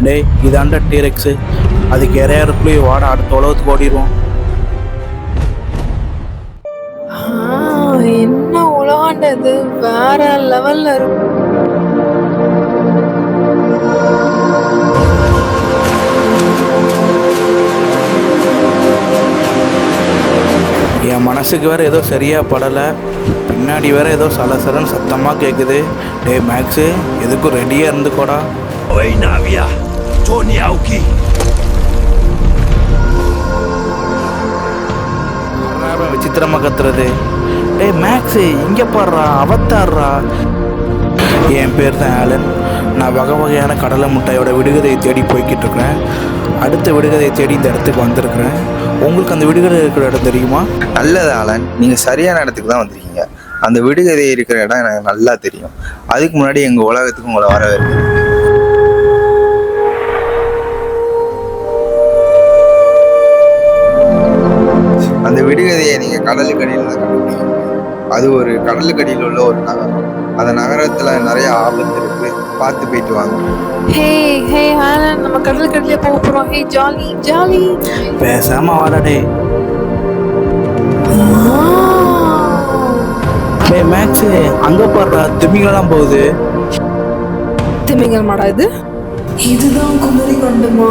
டேய் இதாண்ட டீரெக்ஸு, அதுக்கு இறையாருக்குள்ளேயே வாட அடுத்த உலகத்துக்கு ஓடிடுவோம். என்ன உலகாண்டது வேற லெவல்ல இருக்கும். என் மனசுக்கு வேற ஏதோ சரியா படலை. பின்னாடி வேற ஏதோ சலசலன்னு சத்தமாக கேட்குது. டே மேக்ஸு, எதுக்கும் ரெடியாக இருந்துக்கோடா. Oi, Navia. Tony Aoki. விசித்திரமாக கத்துறது. டே மேக்ஸு, இங்கே பாடுறா, அவத்தாடுறா. என் பேர் தான் ஆலன். நான் வகை வகையான கடலை மிட்டாயோட விடுகதையை தேடி போய்கிட்டு இருக்கிறேன். அடுத்த விடுகதையை தேடி இந்த இடத்துக்கு வந்திருக்கிறேன். உங்களுக்கு அந்த விடுகதை இருக்கிற இடம் தெரியுமா? நல்லது ஆலன், நீங்கள் சரியான இடத்துக்கு தான் வந்திருக்கீங்க. அந்த விடுகதை இருக்கிற இடம் எனக்கு நல்லா தெரியும். அதுக்கு முன்னாடி எங்கள் உலகத்துக்கு உங்களை வரவேற்கிறேன். அந்த விடுகதையை நீங்கள் கடலுக்கடியில் தான் கண்டுபிடிக்க முடியும். அது ஒரு கடலுக்கடியில் உள்ள ஒரு நகரம். அந்த நகரத்தில் நிறைய ஆபத்து இருக்கு, பார்த்து போயிட்டு வாங்க. ஹே ஆலன், நம்ம கடலுக்கடியிலே போக போறோம். ஹே ஜாலி ஜாலி. பேசாம வாடா. டே மேக்ஸு, அங்கே பாடுறா, திமிங்கெல்லாம் போகுது. திமிங்கல் மாடா இது? இதுதான் குமரி கண்டமா?